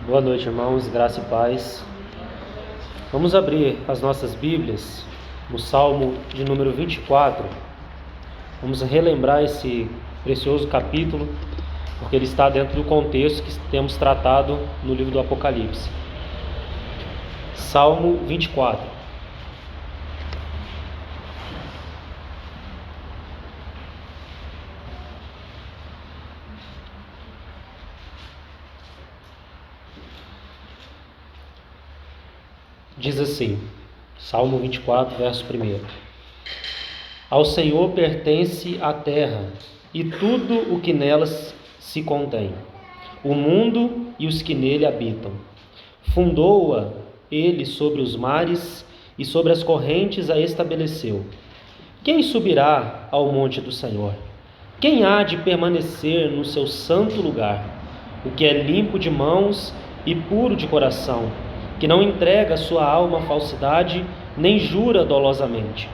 Boa noite, irmãos, graça e paz. Vamos abrir as nossas Bíblias no Salmo de número 24. Vamos relembrar esse precioso capítulo, porque ele está dentro do contexto que temos tratado no livro do Apocalipse. Salmo 24. Diz assim, Salmo 24, verso 1: Ao Senhor pertence a terra e tudo o que nelas se contém, o mundo e os que nele habitam. Fundou-a ele sobre os mares e sobre as correntes a estabeleceu. Quem subirá ao monte do Senhor? Quem há de permanecer no seu santo lugar? O que é limpo de mãos e puro de coração, que não entrega sua alma à falsidade, nem jura dolosamente.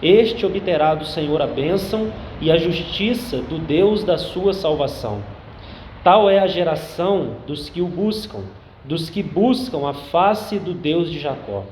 Este obterá do Senhor a bênção e a justiça do Deus da sua salvação. Tal é a geração dos que o buscam, dos que buscam a face do Deus de Jacó.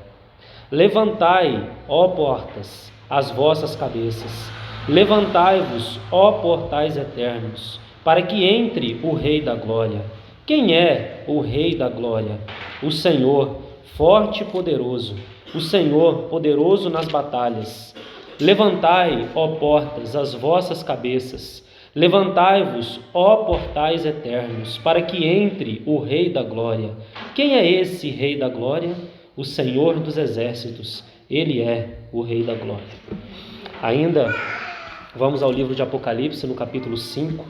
Levantai, ó portas, as vossas cabeças. Levantai-vos, ó portais eternos, para que entre o Rei da Glória. Quem é o Rei da Glória? O Senhor, forte e poderoso, o Senhor, poderoso nas batalhas. Levantai, ó portas, as vossas cabeças. Levantai-vos, ó portais eternos, para que entre o Rei da Glória. Quem é esse Rei da Glória? O Senhor dos Exércitos. Ele é o Rei da Glória. Ainda vamos ao livro de Apocalipse, no capítulo 5.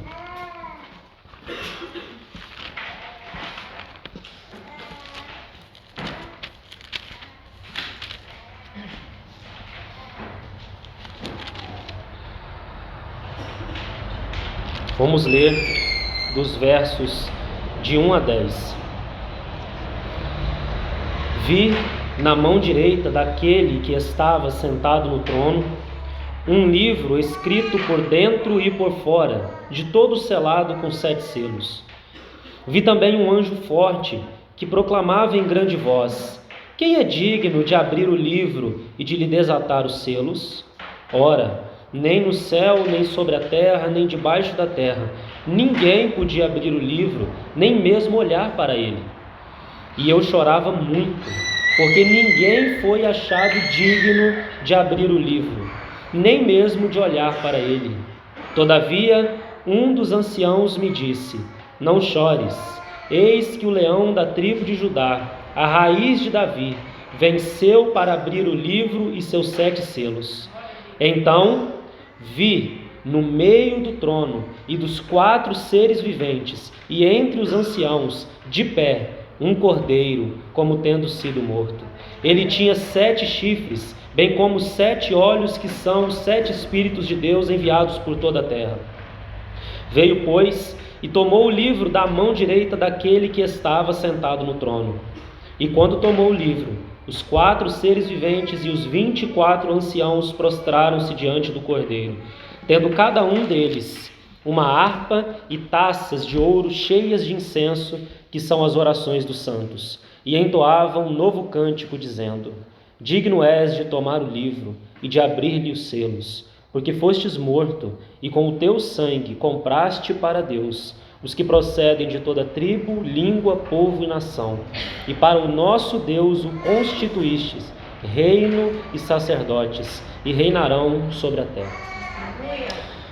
Vamos ler dos versos de 1 a 10. Vi na mão direita daquele que estava sentado no trono um livro escrito por dentro e por fora, de todo selado com 7 selos. Vi também um anjo forte que proclamava em grande voz: Quem é digno de abrir o livro e de lhe desatar os selos? Ora, nem no céu, nem sobre a terra, nem debaixo da terra, ninguém podia abrir o livro, nem mesmo olhar para ele. E eu chorava muito, porque ninguém foi achado digno de abrir o livro, nem mesmo de olhar para ele. Todavia, um dos anciãos me disse: Não chores, eis que o leão da tribo de Judá, a raiz de Davi, venceu para abrir o livro e seus 7 selos. Então vi no meio do trono e dos 4 seres viventes e entre os anciãos, de pé, um cordeiro, como tendo sido morto. Ele tinha 7 chifres, bem como 7 olhos, que são os 7 Espíritos de Deus enviados por toda a terra. Veio, pois, e tomou o livro da mão direita daquele que estava sentado no trono. E quando tomou o livro, os 4 seres viventes e os 24 anciãos prostraram-se diante do cordeiro, tendo cada um deles uma harpa e taças de ouro cheias de incenso, que são as orações dos santos, e entoavam um novo cântico, dizendo: Digno és de tomar o livro e de abrir-lhe os selos, porque fostes morto, e com o teu sangue compraste para Deus os que procedem de toda tribo, língua, povo e nação, e para o nosso Deus o constituístes reino e sacerdotes, e reinarão sobre a terra.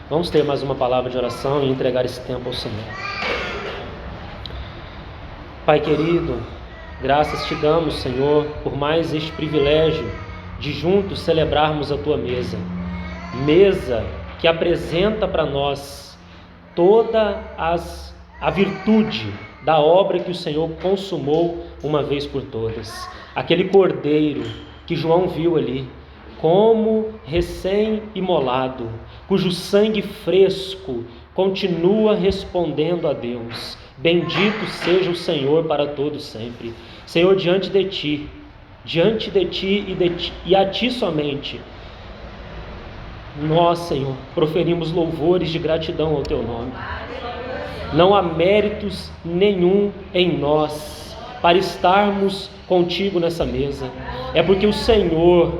Vamos ter mais uma palavra de oração e entregar esse tempo ao Senhor. Pai querido, graças te damos, Senhor, por mais este privilégio de juntos celebrarmos a tua mesa que apresenta para nós toda a virtude da obra que o Senhor consumou uma vez por todas. Aquele cordeiro que João viu ali, como recém-imolado, cujo sangue fresco continua respondendo a Deus. Bendito seja o Senhor para todo sempre. Senhor, diante de ti e a ti somente, nós, Senhor, proferimos louvores de gratidão ao teu nome. Não há méritos nenhum em nós, para estarmos contigo nessa mesa. É porque o Senhor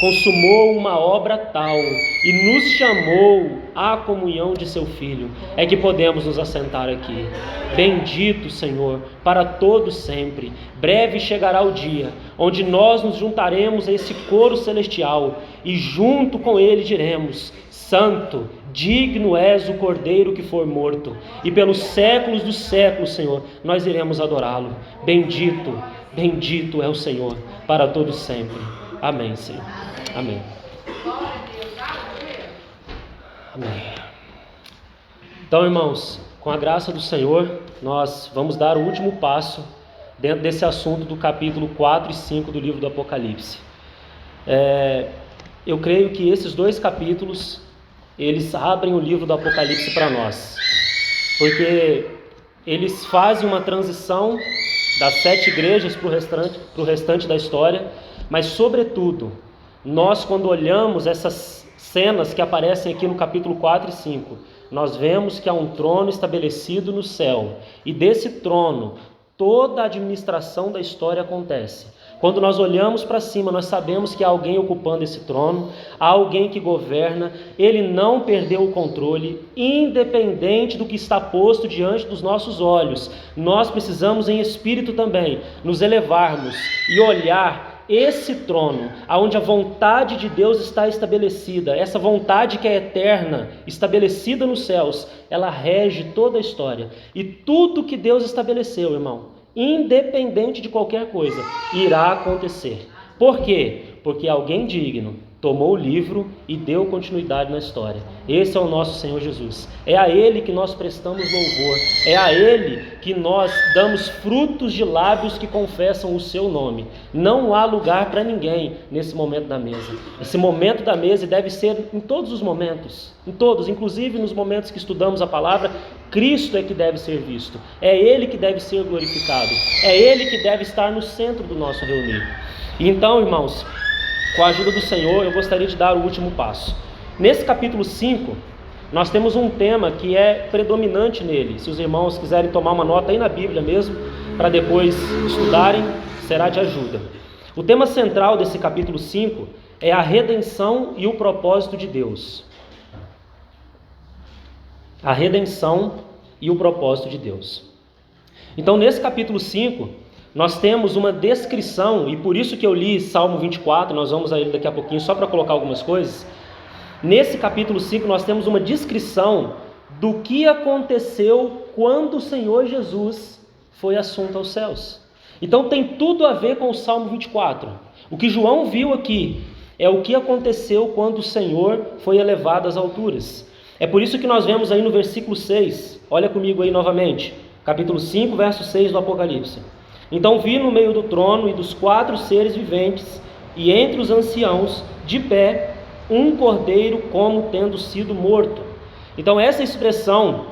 consumou uma obra tal e nos chamou à comunhão de seu Filho, é que podemos nos assentar aqui. Bendito Senhor, para todos sempre. Breve chegará o dia onde nós nos juntaremos a esse coro celestial e junto com ele diremos: Santo, digno és o Cordeiro que for morto, e pelos séculos dos séculos, Senhor, nós iremos adorá-lo. Bendito, bendito é o Senhor para todos sempre. Amém, Senhor. Amém. Amém. Então, irmãos, com a graça do Senhor, nós vamos dar o último passo dentro desse assunto do capítulo 4 e 5 do livro do Apocalipse. Eu creio que esses dois capítulos, eles abrem o livro do Apocalipse para nós, porque eles fazem uma transição das 7 igrejas para o restante da história, mas sobretudo, nós quando olhamos essas cenas que aparecem aqui no capítulo 4 e 5, nós vemos que há um trono estabelecido no céu, e desse trono toda a administração da história acontece. Quando nós olhamos para cima, nós sabemos que há alguém ocupando esse trono, há alguém que governa, ele não perdeu o controle, independente do que está posto diante dos nossos olhos. Nós precisamos em espírito também nos elevarmos e olhar esse trono, onde a vontade de Deus está estabelecida, essa vontade que é eterna, estabelecida nos céus, ela rege toda a história. E tudo que Deus estabeleceu, irmão, independente de qualquer coisa, irá acontecer. Por quê? Porque alguém digno tomou o livro e deu continuidade na história. Esse é o nosso Senhor Jesus. É a Ele que nós prestamos louvor. É a Ele que nós damos frutos de lábios que confessam o seu nome. Não há lugar para ninguém nesse momento da mesa. Esse momento da mesa deve ser em todos os momentos. Em todos, inclusive nos momentos que estudamos a palavra, Cristo é que deve ser visto. É Ele que deve ser glorificado. É Ele que deve estar no centro do nosso reunir. E então, irmãos, com a ajuda do Senhor, eu gostaria de dar o último passo. Nesse capítulo 5, nós temos um tema que é predominante nele. Se os irmãos quiserem tomar uma nota aí na Bíblia mesmo, para depois estudarem, será de ajuda. O tema central desse capítulo 5 é a redenção e o propósito de Deus. A redenção e o propósito de Deus. Então, nesse capítulo 5, nós temos uma descrição, e por isso que eu li Salmo 24, nós vamos a ele daqui a pouquinho, só para colocar algumas coisas. Nesse capítulo 5, nós temos uma descrição do que aconteceu quando o Senhor Jesus foi assunto aos céus. Então tem tudo a ver com o Salmo 24. O que João viu aqui é o que aconteceu quando o Senhor foi elevado às alturas. É por isso que nós vemos aí no versículo 6, olha comigo aí novamente, capítulo 5, verso 6 do Apocalipse. Então vi no meio do trono e dos 4 seres viventes, e entre os anciãos, de pé, um cordeiro como tendo sido morto. Então essa expressão,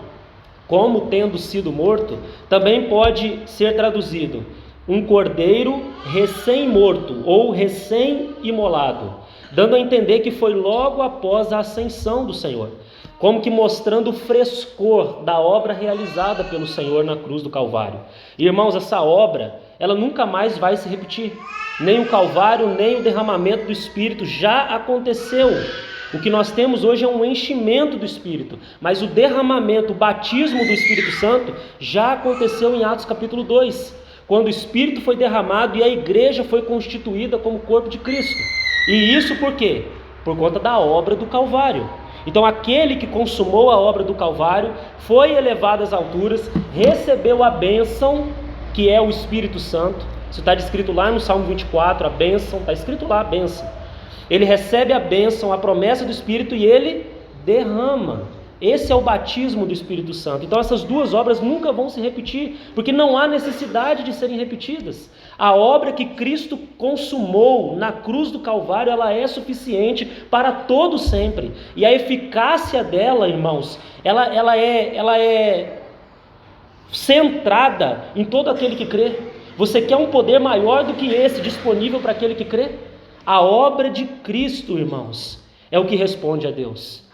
como tendo sido morto, também pode ser traduzido, um cordeiro recém-morto ou recém-imolado, dando a entender que foi logo após a ascensão do Senhor, como que mostrando o frescor da obra realizada pelo Senhor na cruz do Calvário. E, irmãos, essa obra, ela nunca mais vai se repetir. Nem o Calvário, nem o derramamento do Espírito já aconteceu. O que nós temos hoje é um enchimento do Espírito, mas o derramamento, o batismo do Espírito Santo já aconteceu em Atos capítulo 2, quando o Espírito foi derramado e a igreja foi constituída como corpo de Cristo. E isso por quê? Por conta da obra do Calvário. Então aquele que consumou a obra do Calvário foi elevado às alturas, recebeu a bênção, que é o Espírito Santo. Isso está descrito lá no Salmo 24, a bênção, está escrito lá a bênção. Ele recebe a bênção, a promessa do Espírito, e ele derrama. Esse é o batismo do Espírito Santo. Então essas duas obras nunca vão se repetir, porque não há necessidade de serem repetidas. A obra que Cristo consumou na cruz do Calvário, ela é suficiente para todo sempre. E a eficácia dela, irmãos, ela é centrada em todo aquele que crê. Você quer um poder maior do que esse disponível para aquele que crê? A obra de Cristo, irmãos, é o que responde a Deus.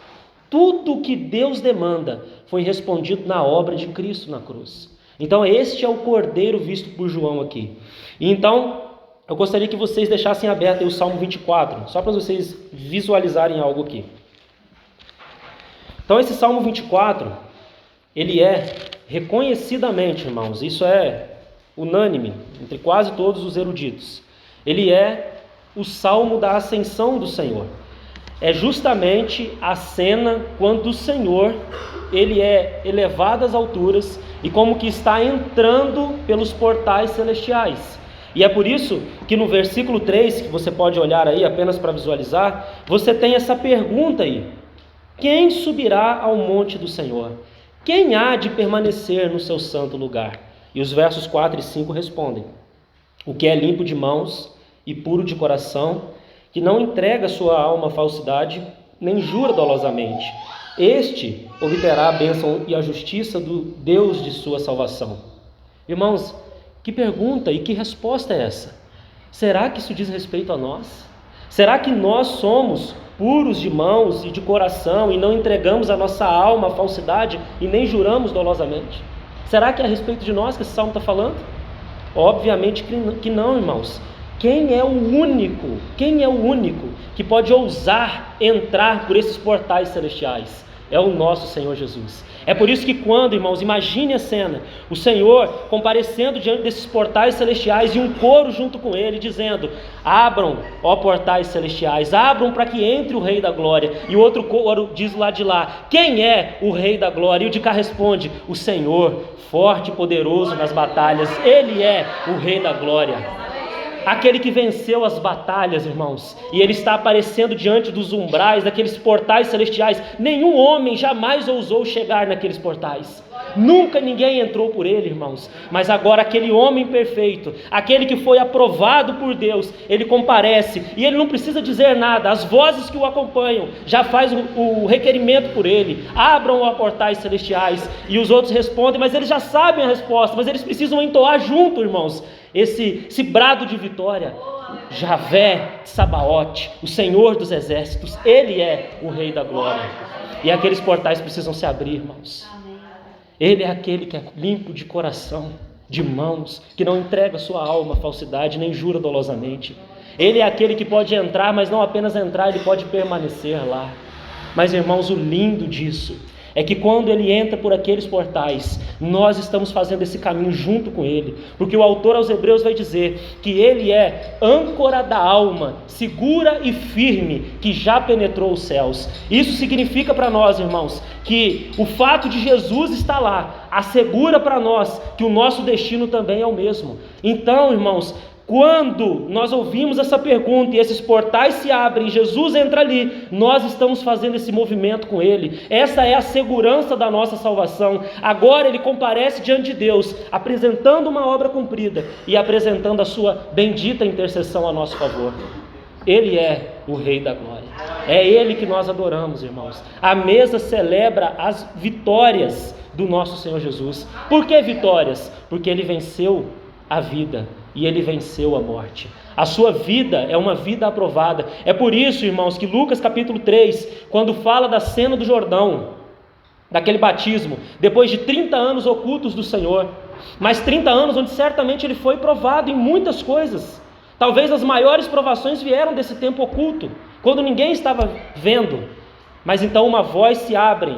Tudo o que Deus demanda foi respondido na obra de Cristo na cruz. Então este é o cordeiro visto por João aqui. E então eu gostaria que vocês deixassem aberto aí o Salmo 24, só para vocês visualizarem algo aqui. Então esse Salmo 24, ele é reconhecidamente, irmãos, isso é unânime entre quase todos os eruditos, ele é o Salmo da ascensão do Senhor. É justamente a cena quando o Senhor, ele é elevado às alturas e como que está entrando pelos portais celestiais. E é por isso que no versículo 3, que você pode olhar aí apenas para visualizar, você tem essa pergunta aí: quem subirá ao monte do Senhor? Quem há de permanecer no seu santo lugar? E os versos 4 e 5 respondem: o que é limpo de mãos e puro de coração, que não entrega sua alma à falsidade, nem jura dolosamente, este obterá a bênção e a justiça do Deus de sua salvação. Irmãos, que pergunta e que resposta é essa? Será que isso diz respeito a nós? Será que nós somos puros de mãos e de coração e não entregamos a nossa alma à falsidade e nem juramos dolosamente? Será que é a respeito de nós que esse salmo está falando? Obviamente que não, irmãos. Quem é o único que pode ousar entrar por esses portais celestiais? É o nosso Senhor Jesus. É por isso que quando, irmãos, imagine a cena, o Senhor comparecendo diante desses portais celestiais e um coro junto com ele, dizendo: abram, ó portais celestiais, abram para que entre o Rei da Glória. E o outro coro diz lá de lá: quem é o Rei da Glória? E o de cá responde: o Senhor, forte e poderoso nas batalhas, Ele é o Rei da Glória. Aquele que venceu as batalhas, irmãos, e ele está aparecendo diante dos umbrais, daqueles portais celestiais. Nenhum homem jamais ousou chegar naqueles portais. Nunca ninguém entrou por ele, irmãos. Mas agora aquele homem perfeito, aquele que foi aprovado por Deus, ele comparece e ele não precisa dizer nada. As vozes que o acompanham já faz o requerimento por ele: abram os portais celestiais. E os outros respondem, mas eles já sabem a resposta, mas eles precisam entoar junto, irmãos, esse brado de vitória. Javé de Sabaote, o Senhor dos exércitos, Ele é o Rei da Glória. E aqueles portais precisam se abrir, irmãos. Ele é aquele que é limpo de coração, de mãos, que não entrega sua alma à falsidade, nem jura dolosamente. Ele é aquele que pode entrar, mas não apenas entrar, ele pode permanecer lá. Mas, irmãos, o lindo disso é que quando ele entra por aqueles portais, nós estamos fazendo esse caminho junto com ele, porque o autor aos Hebreus vai dizer que ele é âncora da alma, segura e firme, que já penetrou os céus. Isso significa para nós, irmãos, que o fato de Jesus estar lá assegura para nós que o nosso destino também é o mesmo. Então, irmãos, quando nós ouvimos essa pergunta e esses portais se abrem e Jesus entra ali, nós estamos fazendo esse movimento com Ele. Essa é a segurança da nossa salvação. Agora Ele comparece diante de Deus, apresentando uma obra cumprida e apresentando a sua bendita intercessão a nosso favor. Ele é o Rei da Glória. É Ele que nós adoramos, irmãos. A mesa celebra as vitórias do nosso Senhor Jesus. Por que vitórias? Porque Ele venceu a vida e Ele venceu a morte. A sua vida é uma vida aprovada. É por isso, irmãos, que Lucas capítulo 3, quando fala da cena do Jordão, daquele batismo, depois de 30 anos ocultos do Senhor, mas 30 anos onde certamente Ele foi provado em muitas coisas. Talvez as maiores provações vieram desse tempo oculto, quando ninguém estava vendo. Mas então uma voz se abre,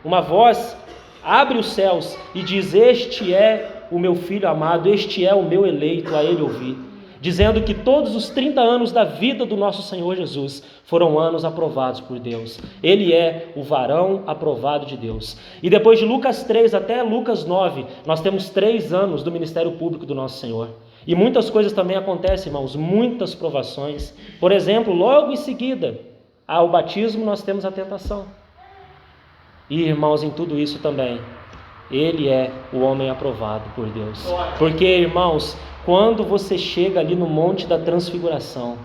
uma voz abre os céus e diz: este é o meu filho amado, este é o meu eleito, a ele ouvi. Dizendo que todos os 30 anos da vida do nosso Senhor Jesus foram anos aprovados por Deus. Ele é o varão aprovado de Deus. E depois de Lucas 3 até Lucas 9, nós temos 3 anos do ministério público do nosso Senhor. E muitas coisas também acontecem, irmãos, muitas provações. Por exemplo, logo em seguida ao batismo nós temos a tentação. E, irmãos, em tudo isso também, Ele é o homem aprovado por Deus. Porque, irmãos, quando você chega ali no Monte da Transfiguração,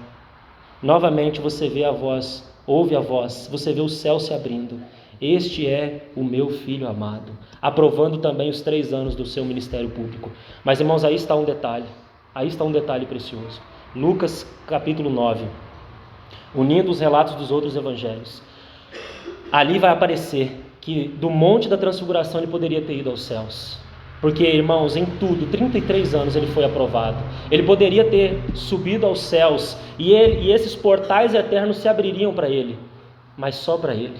novamente você vê a voz, ouve a voz, você vê o céu se abrindo. Este é o meu filho amado, aprovando também os 3 anos do seu ministério público. Mas, irmãos, aí está um detalhe precioso. Lucas capítulo 9, unindo os relatos dos outros evangelhos. Ali vai aparecer que do Monte da Transfiguração ele poderia ter ido aos céus. Porque, irmãos, em tudo, 33 anos ele foi aprovado. Ele poderia ter subido aos céus e esses portais eternos se abririam para ele, mas só para ele.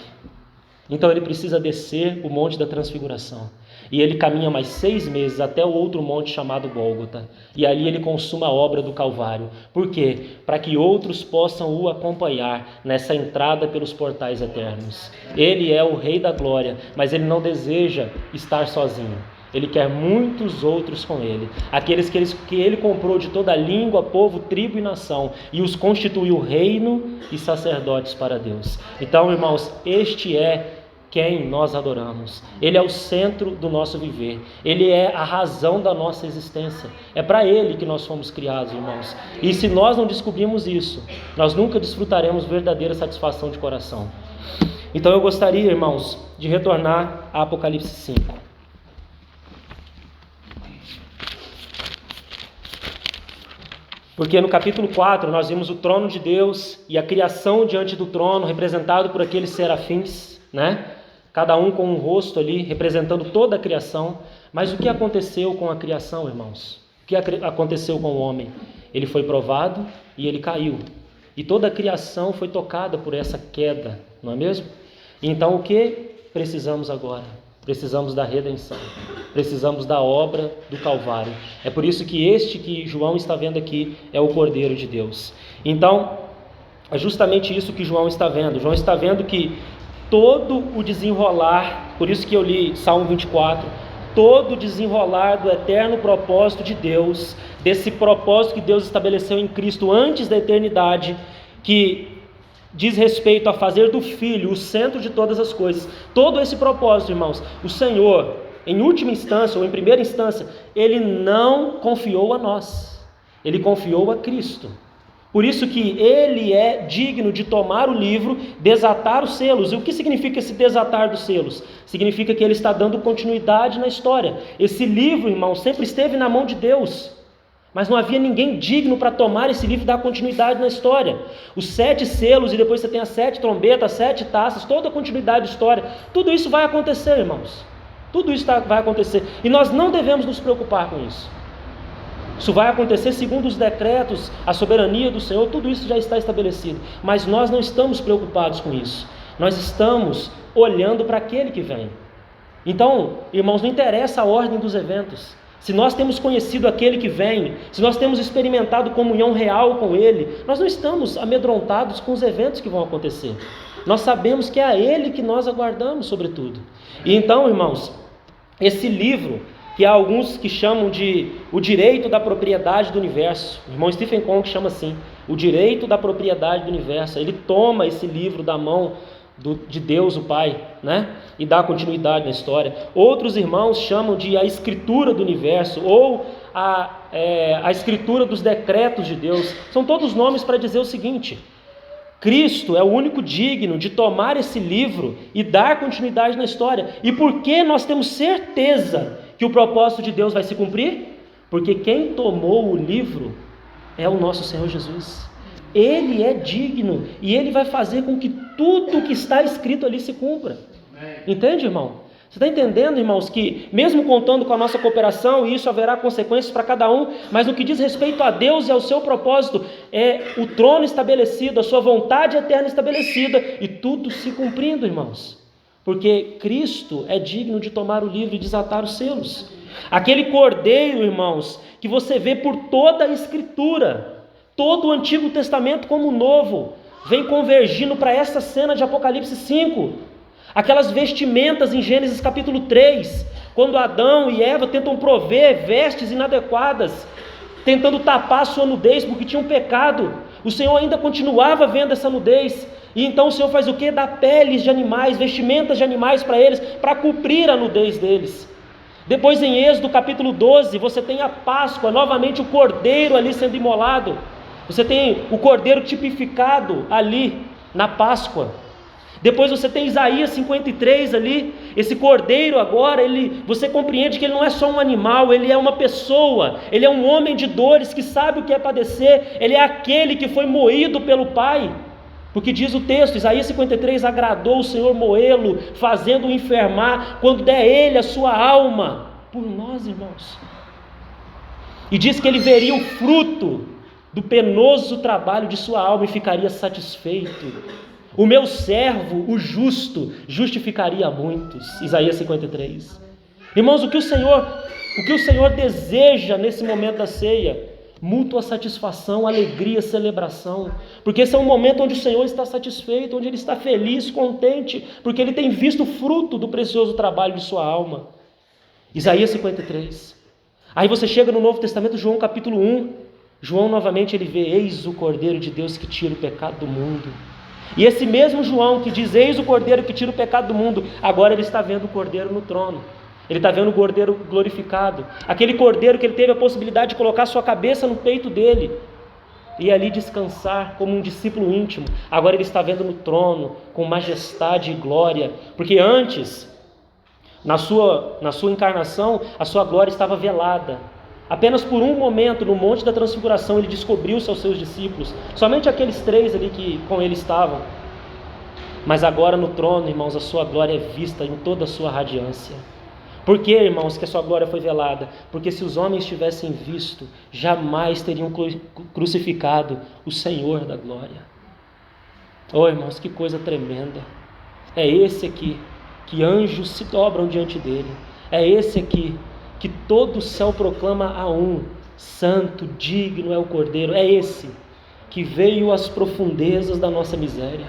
Então ele precisa descer o monte da transfiguração. E ele caminha mais 6 meses até o outro monte chamado Gólgota. E ali ele consuma a obra do Calvário. Por quê? Para que outros possam o acompanhar nessa entrada pelos portais eternos. Ele é o Rei da Glória, mas ele não deseja estar sozinho. Ele quer muitos outros com ele. Aqueles que ele comprou de toda língua, povo, tribo e nação. E os constituiu reino e sacerdotes para Deus. Então, irmãos, este é quem nós adoramos. Ele é o centro do nosso viver. Ele é a razão da nossa existência. É para Ele que nós fomos criados, irmãos. E se nós não descobrirmos isso, nós nunca desfrutaremos verdadeira satisfação de coração. Então eu gostaria, irmãos, de retornar a Apocalipse 5. Porque no capítulo 4 nós vimos o trono de Deus e a criação diante do trono, representado por aqueles serafins, né? Cada um com um rosto ali, representando toda a criação. Mas o que aconteceu com a criação, irmãos? O que aconteceu com o homem? Ele foi provado e ele caiu. E toda a criação foi tocada por essa queda, não é mesmo? Então o que precisamos agora? Precisamos da redenção. Precisamos da obra do Calvário. É por isso que este que João está vendo aqui é o Cordeiro de Deus. Então, é justamente isso que João está vendo. João está vendo que todo o desenrolar, por isso que eu li Salmo 24, todo o desenrolar do eterno propósito de Deus, desse propósito que Deus estabeleceu em Cristo antes da eternidade, que diz respeito a fazer do Filho o centro de todas as coisas. Todo esse propósito, irmãos, o Senhor, em última instância, ou em primeira instância, Ele não confiou a nós, Ele confiou a Cristo. Por isso que Ele é digno de tomar o livro, desatar os selos. E o que significa esse desatar dos selos? Significa que Ele está dando continuidade na história. Esse livro, irmão, sempre esteve na mão de Deus, mas não havia ninguém digno para tomar esse livro e dar continuidade na história. Os 7 selos, e depois você tem as 7 trombetas, 7 taças, toda a continuidade da história. Tudo isso vai acontecer, irmãos. Tudo isso vai acontecer. E nós não devemos nos preocupar com isso. Isso vai acontecer segundo os decretos, a soberania do Senhor, tudo isso já está estabelecido. Mas nós não estamos preocupados com isso. Nós estamos olhando para aquele que vem. Então, irmãos, não interessa a ordem dos eventos. Se nós temos conhecido aquele que vem, se nós temos experimentado comunhão real com Ele, nós não estamos amedrontados com os eventos que vão acontecer. Nós sabemos que é a Ele que nós aguardamos, sobretudo. E então, irmãos, esse livro, que há alguns que chamam de o direito da propriedade do universo, o irmão Stephen Kong chama assim, o direito da propriedade do universo. Ele toma esse livro da mão de Deus o Pai, né? E dá continuidade na história. Outros irmãos chamam de a escritura do universo, ou a escritura dos decretos de Deus. São todos nomes para dizer o seguinte: Cristo é o único digno de tomar esse livro e dar continuidade na história. E por que nós temos certeza que o propósito de Deus vai se cumprir? Porque quem tomou o livro é o nosso Senhor Jesus. Ele é digno e Ele vai fazer com que tudo que está escrito ali se cumpra. Entende, irmão? Você está entendendo, irmãos, que mesmo contando com a nossa cooperação, e isso haverá consequências para cada um, mas no que diz respeito a Deus e ao seu propósito, é o trono estabelecido, a sua vontade eterna estabelecida, e tudo se cumprindo, irmãos. Porque Cristo é digno de tomar o livro e desatar os selos. Aquele cordeiro, irmãos, que você vê por toda a Escritura, todo o Antigo Testamento como o Novo, vem convergindo para essa cena de Apocalipse 5. Aquelas vestimentas em Gênesis capítulo 3, quando Adão e Eva tentam prover vestes inadequadas, tentando tapar a sua nudez porque tinham pecado, o Senhor ainda continuava vendo essa nudez, e então o Senhor faz o quê? Dá peles de animais, vestimentas de animais para eles, para cobrir a nudez deles. Depois em Êxodo capítulo 12, você tem a Páscoa, novamente o cordeiro ali sendo imolado, você tem o cordeiro tipificado ali na Páscoa. Depois você tem Isaías 53 ali, esse cordeiro agora, você compreende que ele não é só um animal, ele é uma pessoa, ele é um homem de dores que sabe o que é padecer, ele é aquele que foi moído pelo Pai, porque diz o texto, Isaías 53, agradou o Senhor moê-lo, fazendo-o enfermar, quando der ele a sua alma por nós, irmãos. E diz que ele veria o fruto do penoso trabalho de sua alma e ficaria satisfeito. O meu servo, o justo, justificaria a muitos. Isaías 53. Irmãos, o que o Senhor deseja nesse momento da ceia? Mútua satisfação, alegria, celebração. Porque esse é um momento onde o Senhor está satisfeito, onde Ele está feliz, contente, porque Ele tem visto o fruto do precioso trabalho de sua alma. Isaías 53. Aí você chega no Novo Testamento, João capítulo 1. João novamente ele vê: eis o Cordeiro de Deus que tira o pecado do mundo. E esse mesmo João que diz: eis o Cordeiro que tira o pecado do mundo, agora ele está vendo o Cordeiro no trono. Ele está vendo o Cordeiro glorificado, aquele Cordeiro que ele teve a possibilidade de colocar sua cabeça no peito dele e ali descansar como um discípulo íntimo. Agora ele está vendo no trono com majestade e glória, porque antes, na sua encarnação, a sua glória estava velada. Apenas por um momento, no Monte da Transfiguração, ele descobriu-se aos seus discípulos, somente aqueles 3 ali que com ele estavam. Mas agora no trono, irmãos, a sua glória é vista em toda a sua radiância. Por que, irmãos, que a sua glória foi velada? Porque se os homens tivessem visto, jamais teriam crucificado o Senhor da glória. Oh, irmãos, que coisa tremenda. É esse aqui que anjos se dobram diante dele. É esse aqui que todo o céu proclama a um: santo, digno é o Cordeiro. É esse que veio às profundezas da nossa miséria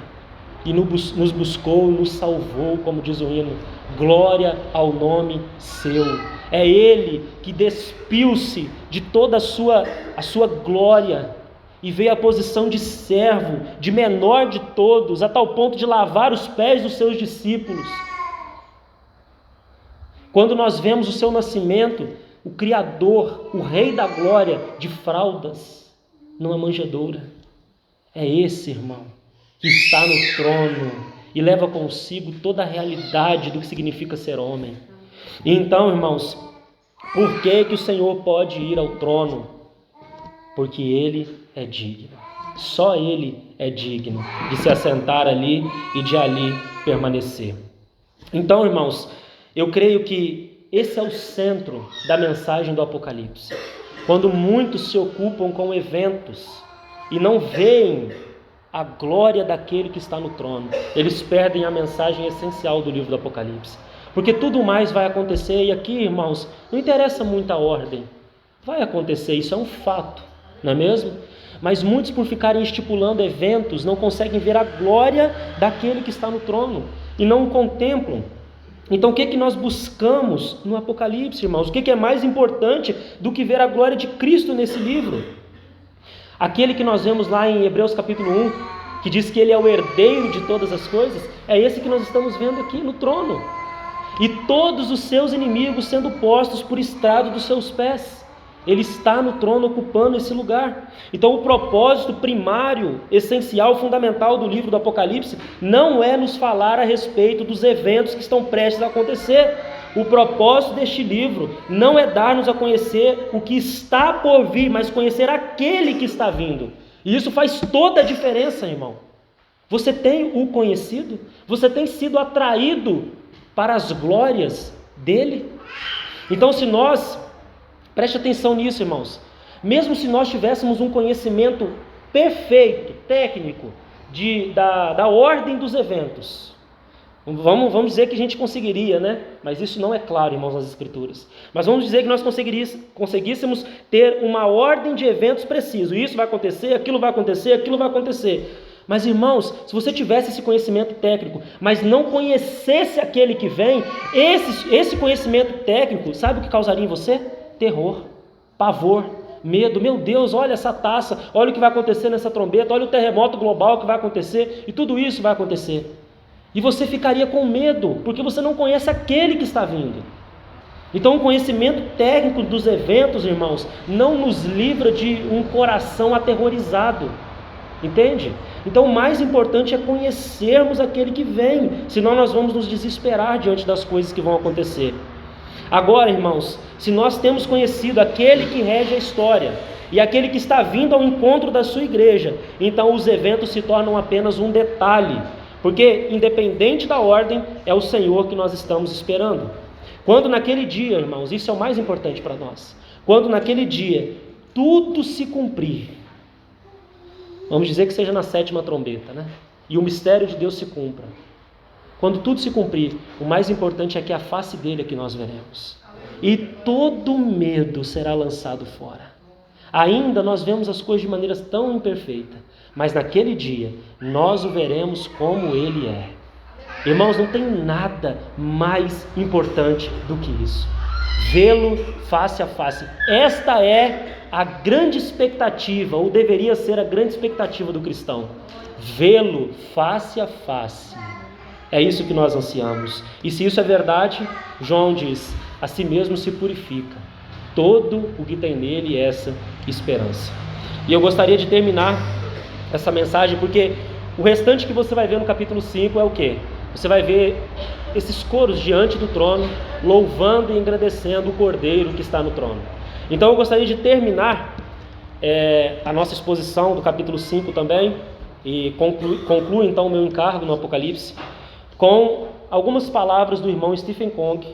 e nos buscou, nos salvou, como diz o hino: glória ao nome seu. É Ele que despiu-se de toda a sua glória e veio à posição de servo, de menor de todos, a tal ponto de lavar os pés dos seus discípulos. Quando nós vemos o seu nascimento, o Criador, o Rei da Glória, de fraldas, numa manjedoura. É esse, irmão, que está no trono e leva consigo toda a realidade do que significa ser homem. E então, irmãos, por que o Senhor pode ir ao trono? Porque Ele é digno. Só Ele é digno de se assentar ali e de ali permanecer. Então, irmãos, eu creio que esse é o centro da mensagem do Apocalipse. Quando muitos se ocupam com eventos e não veem a glória daquele que está no trono, eles perdem a mensagem essencial do livro do Apocalipse. Porque tudo mais vai acontecer, e aqui, irmãos, não interessa muito a ordem. Vai acontecer, isso é um fato, não é mesmo? Mas muitos, por ficarem estipulando eventos, não conseguem ver a glória daquele que está no trono e não o contemplam. Então o que nós buscamos no Apocalipse, irmãos? O que é mais importante do que ver a glória de Cristo nesse livro? Aquele que nós vemos lá em Hebreus capítulo 1, que diz que Ele é o herdeiro de todas as coisas, é esse que nós estamos vendo aqui no trono. E todos os seus inimigos sendo postos por estrado dos seus pés. Ele está no trono ocupando esse lugar. Então o propósito primário, essencial, fundamental do livro do Apocalipse não é nos falar a respeito dos eventos que estão prestes a acontecer. O propósito deste livro não é dar-nos a conhecer o que está por vir, mas conhecer aquele que está vindo. E isso faz toda a diferença, irmão. Você tem o conhecido? Você tem sido atraído para as glórias dele? Então preste atenção nisso, irmãos. Mesmo se nós tivéssemos um conhecimento perfeito, técnico, da ordem dos eventos, vamos dizer que a gente conseguiria, né? Mas isso não é claro, irmãos, nas Escrituras. Mas vamos dizer que nós conseguíssemos ter uma ordem de eventos preciso. Isso vai acontecer, aquilo vai acontecer, aquilo vai acontecer. Mas, irmãos, se você tivesse esse conhecimento técnico, mas não conhecesse aquele que vem, esse conhecimento técnico, sabe o que causaria em você? Terror, pavor, medo. Meu Deus, olha essa taça, olha o que vai acontecer nessa trombeta, olha o terremoto global que vai acontecer, e tudo isso vai acontecer. E você ficaria com medo, porque você não conhece aquele que está vindo. Então o conhecimento técnico dos eventos, irmãos, não nos livra de um coração aterrorizado. Entende? Então o mais importante é conhecermos aquele que vem, senão nós vamos nos desesperar diante das coisas que vão acontecer. Agora, irmãos, se nós temos conhecido aquele que rege a história e aquele que está vindo ao encontro da sua igreja, então os eventos se tornam apenas um detalhe, porque independente da ordem, é o Senhor que nós estamos esperando. Quando naquele dia, irmãos, isso é o mais importante para nós, quando naquele dia tudo se cumprir, vamos dizer que seja na 7ª trombeta, né? E o mistério de Deus se cumpra. Quando tudo se cumprir, o mais importante é que a face dele é que nós veremos. E todo medo será lançado fora. Ainda nós vemos as coisas de maneira tão imperfeita, mas naquele dia nós o veremos como ele é. Irmãos, não tem nada mais importante do que isso. Vê-lo face a face. Esta é a grande expectativa, ou deveria ser a grande expectativa do cristão. Vê-lo face a face. É isso que nós ansiamos. E se isso é verdade, João diz, a si mesmo se purifica todo o que tem nele essa esperança. E eu gostaria de terminar essa mensagem, porque o restante que você vai ver no capítulo 5 é o quê? Você vai ver esses coros diante do trono, louvando e engrandecendo o Cordeiro que está no trono. Então eu gostaria de terminar a nossa exposição do capítulo 5 também, e concluo então o meu encargo no Apocalipse, com algumas palavras do irmão Stephen Cong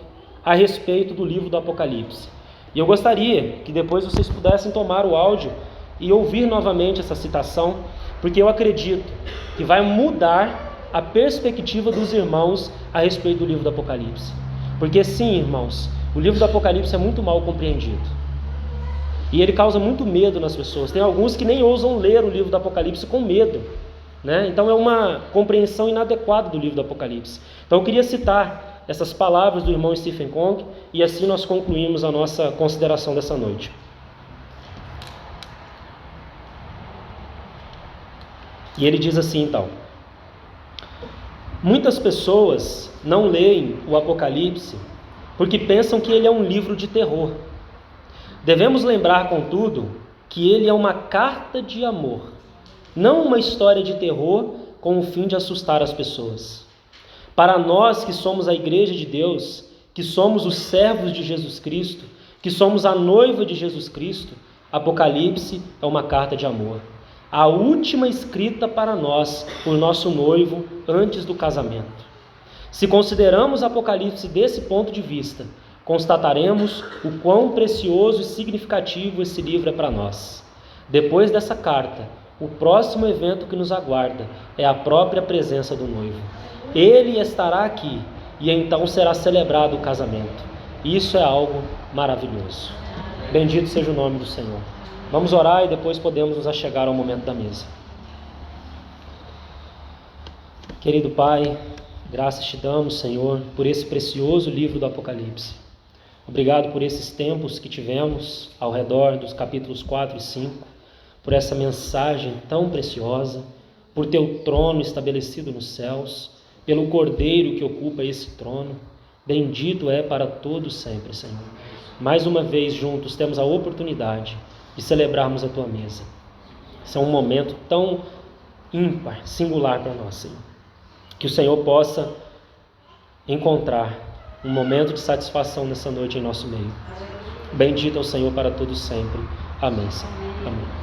a respeito do livro do Apocalipse. E eu gostaria que depois vocês pudessem tomar o áudio e ouvir novamente essa citação, porque eu acredito que vai mudar a perspectiva dos irmãos a respeito do livro do Apocalipse. Porque sim, irmãos, o livro do Apocalipse é muito mal compreendido. E ele causa muito medo nas pessoas. Tem alguns que nem ousam ler o livro do Apocalipse com medo, né? Então é uma compreensão inadequada do livro do Apocalipse. Então eu queria citar essas palavras do irmão Stephen Cong, e assim nós concluímos a nossa consideração dessa noite. E ele diz assim então: muitas pessoas não leem o Apocalipse porque pensam que ele é um livro de terror. Devemos lembrar, contudo, que ele é uma carta de amor, não uma história de terror com o fim de assustar as pessoas. Para nós que somos a Igreja de Deus, que somos os servos de Jesus Cristo, que somos a noiva de Jesus Cristo, Apocalipse é uma carta de amor. A última escrita para nós, por nosso noivo, antes do casamento. Se consideramos Apocalipse desse ponto de vista, constataremos o quão precioso e significativo esse livro é para nós. Depois dessa carta, o próximo evento que nos aguarda é a própria presença do noivo. Ele estará aqui e então será celebrado o casamento. Isso é algo maravilhoso. Bendito seja o nome do Senhor. Vamos orar e depois podemos nos achegar ao momento da mesa. Querido Pai, graças te damos, Senhor, por esse precioso livro do Apocalipse. Obrigado por esses tempos que tivemos ao redor dos capítulos 4 e 5, por essa mensagem tão preciosa, por teu trono estabelecido nos céus, pelo Cordeiro que ocupa esse trono. Bendito é para todos sempre, Senhor. Mais uma vez juntos temos a oportunidade de celebrarmos a tua mesa. Esse é um momento tão ímpar, singular para nós, Senhor. Que o Senhor possa encontrar um momento de satisfação nessa noite em nosso meio. Bendito é o Senhor para todos sempre. Amém, Senhor. Amém.